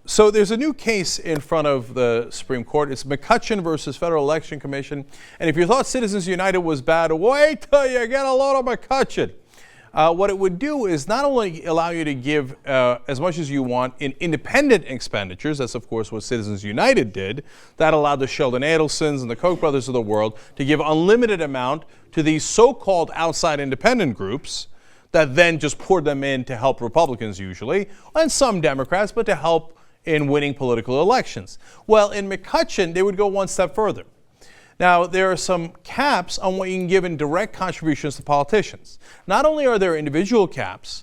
So there's a new case in front of the Supreme Court. It's McCutcheon versus Federal Election Commission. And if you thought Citizens United was bad, wait till you get a load of McCutcheon. What it would do is not only allow you to give as much as you want in independent expenditures, that's of course what Citizens United did. That allowed the Sheldon Adelsons and the Koch brothers of the world to give unlimited amount to these so-called outside independent groups that then just poured them in to help Republicans usually, and some Democrats, but to help in winning political elections. Well, in McCutcheon, they would go one step further. Now, there are some caps on what you can give in direct contributions to politicians. Not only are there individual caps,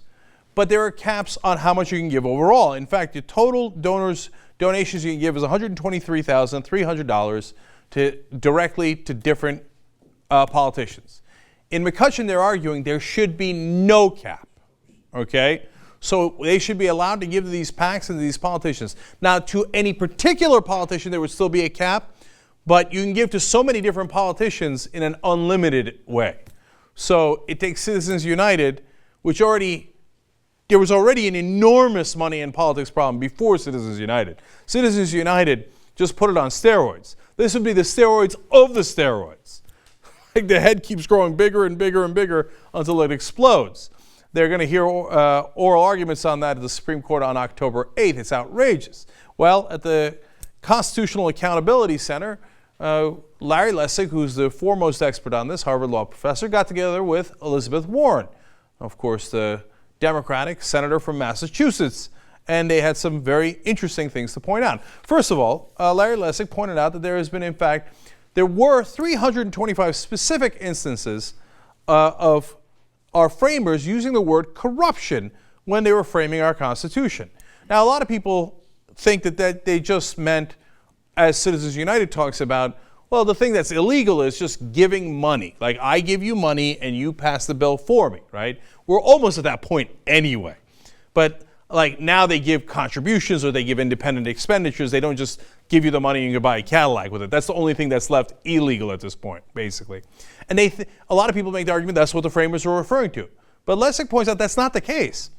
but there are caps on how much you can give overall. In fact, your total donations you can give is $123,300 directly to different politicians. In McCutcheon, they're arguing there should be no cap, okay? So they should be allowed to give to these PACs and to these politicians. Now, to any particular politician, there would still be a cap, but you can give to so many different politicians in an unlimited way. So it takes Citizens United, which there was already an enormous money in politics problem before Citizens United. Citizens United just put it on steroids. This would be the steroids of the steroids. Like the head keeps growing bigger and bigger and bigger until it explodes. They're going to hear oral arguments on that at the Supreme Court on October 8th. It's outrageous. Well, at the Constitutional Accountability Center, Larry Lessig, who's the foremost expert on this, Harvard Law professor, got together with Elizabeth Warren, of course, the Democratic senator from Massachusetts, and they had some very interesting things to point out. First of all, Larry Lessig pointed out that there were 325 specific instances of our framers using the word corruption when they were framing our Constitution. Now, a lot of people think that they just meant, as Citizens United talks about, well, the thing that's illegal is just giving money. Like, I give you money and you pass the bill for me, right? We're almost at that point anyway. But like now they give contributions or they give independent expenditures. They don't just give you the money and you can buy a Cadillac with it. That's the only thing that's left illegal at this point, basically. And a lot of people make the argument that's what the framers are referring to. But Lessig points out that's not the case.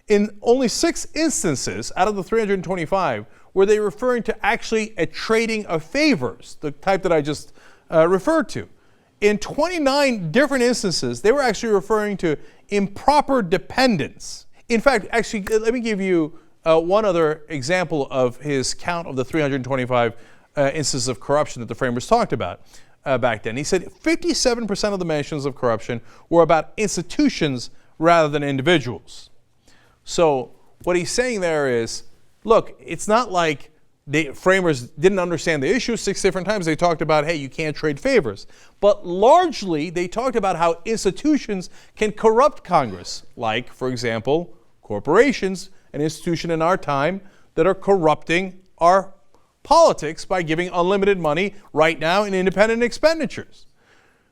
In only 6 instances out of the 325 were they referring to actually a trading of favors, the type that I just referred to. In 29 different instances, they were actually referring to improper dependence. In fact, actually, let me give you one other example of his count of the 325 instances of corruption that the framers talked about back then. He said 57% of the mentions of corruption were about institutions rather than individuals. So what he's saying there is, look, it's not like the framers didn't understand the issue. 6 different times they talked about, hey, you can't trade favors. But largely, they talked about how institutions can corrupt Congress, like, for example, corporations, an institution in our time that are corrupting our politics by giving unlimited money right now in independent expenditures.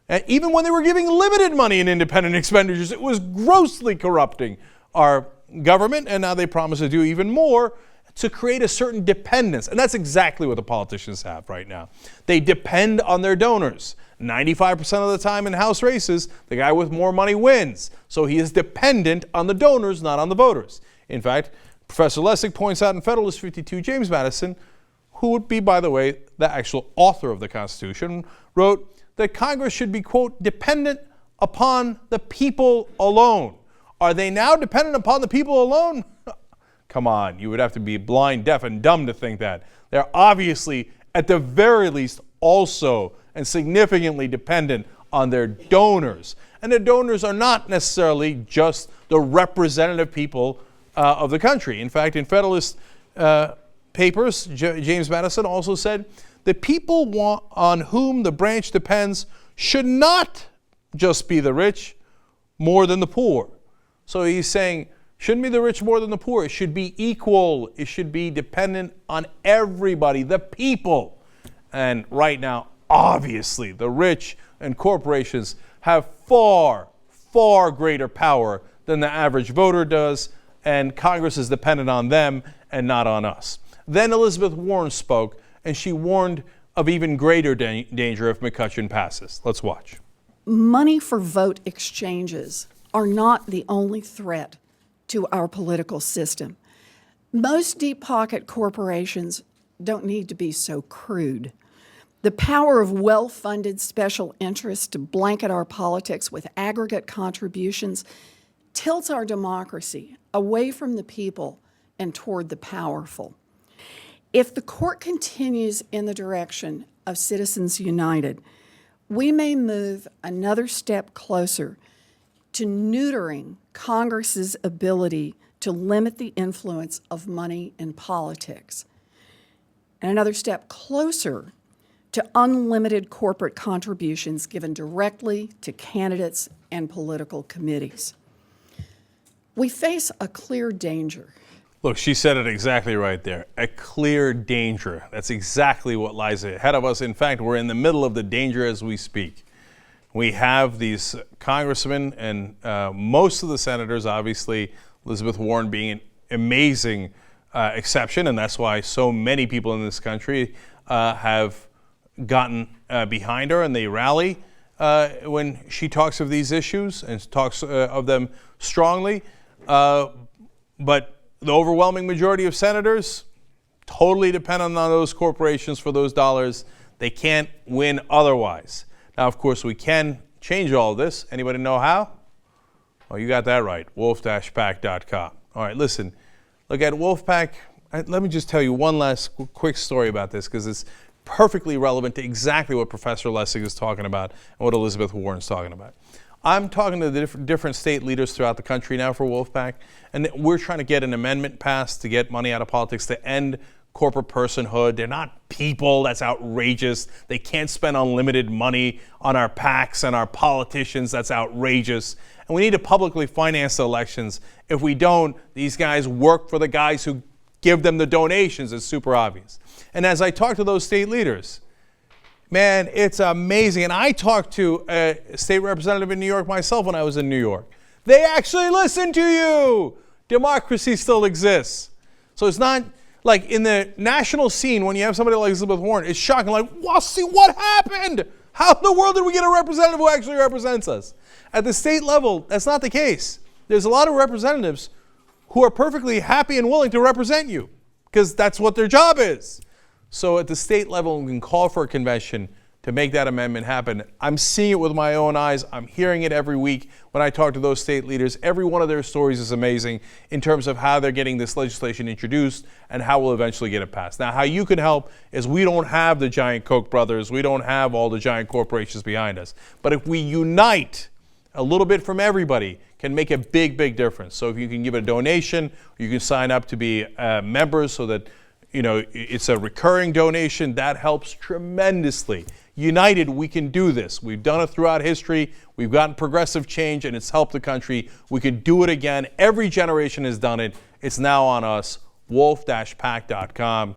And even when they were giving limited money in independent expenditures, it was grossly corrupting our government, and now they promise to do even more to create a certain dependence. And that's exactly what the politicians have right now. They depend on their donors. 95% of the time in House races, the guy with more money wins. So he is dependent on the donors, not on the voters. In fact, Professor Lessig points out in Federalist 52, James Madison, who would be, by the way, the actual author of the Constitution, wrote that Congress should be, quote, dependent upon the people alone. Are they now dependent upon the people alone? Come on, you would have to be blind, deaf, and dumb to think that. They're obviously, at the very least, also and significantly dependent on their donors. And their donors are not necessarily just the representative people of the country. In fact, in Federalist papers, James Madison also said, the people on whom the branch depends should not just be the rich more than the poor. So he's saying, shouldn't be the rich more than the poor. It should be equal. It should be dependent on everybody, the people. And right now, obviously, the rich and corporations have far, far greater power than the average voter does, and Congress is dependent on them and not on us. Then Elizabeth Warren spoke, and she warned of even greater danger if McCutcheon passes. Let's watch. Money for vote exchanges are not the only threat to our political system. Most deep pocket corporations don't need to be so crude. The power of well-funded special interests to blanket our politics with aggregate contributions tilts our democracy away from the people and toward the powerful. If the court continues in the direction of Citizens United, we may move another step closer to neutering Congress's ability to limit the influence of money in politics, and another step closer to unlimited corporate contributions given directly to candidates and political committees. We face a clear danger. Look, she said it exactly right there. A clear danger. That's exactly what lies ahead of us. In fact, we're in the middle of the danger as we speak. We have these congressmen and most of the senators, obviously, Elizabeth Warren being an amazing exception, and that's why so many people in this country have gotten behind her, and they rally when she talks of these issues and talks of them strongly. But the overwhelming majority of senators totally depend on those corporations for those dollars. They can't win otherwise. Now, of course, we can change all of this. Anybody know how? Well, you got that right, wolf-pack.com. All right, listen, look at Wolfpack. Let me just tell you one last quick story about this, because it's perfectly relevant to exactly what Professor Lessig is talking about and what Elizabeth Warren's talking about. I'm talking to the different state leaders throughout the country now for Wolfpack, and we're trying to get an amendment passed to get money out of politics to end corporate personhood. They're not people. That's outrageous. They can't spend unlimited money on our PACs and our politicians. That's outrageous. And we need to publicly finance the elections. If we don't, these guys work for the guys who give them the donations. It's super obvious. And as I talk to those state leaders, man, it's amazing. And I talked to a state representative in New York myself when I was in New York. They actually listen to you. Democracy still exists. So it's not like in the national scene when you have somebody like Elizabeth Warren, it's shocking. Like, well, see what happened? How in the world did we get a representative who actually represents us? At the state level, that's not the case. There's a lot of representatives who are perfectly happy and willing to represent you because that's what their job is. So at the state level, we can call for a convention to make that amendment happen. I'm seeing it with my own eyes. I'm hearing it every week when I talk to those state leaders. Every one of their stories is amazing in terms of how they're getting this legislation introduced and how we'll eventually get it passed. Now, how you can help is we don't have the giant Koch brothers. We don't have all the giant corporations behind us. But if we unite a little bit from everybody, can make a big, big difference. So if you can give a donation, you can sign up to be members so that it's a recurring donation. That helps tremendously. United, we can do this. We've done it throughout history. We've gotten progressive change, and it's helped the country. We can do it again. Every generation has done it. It's now on us. wolf-pack.com.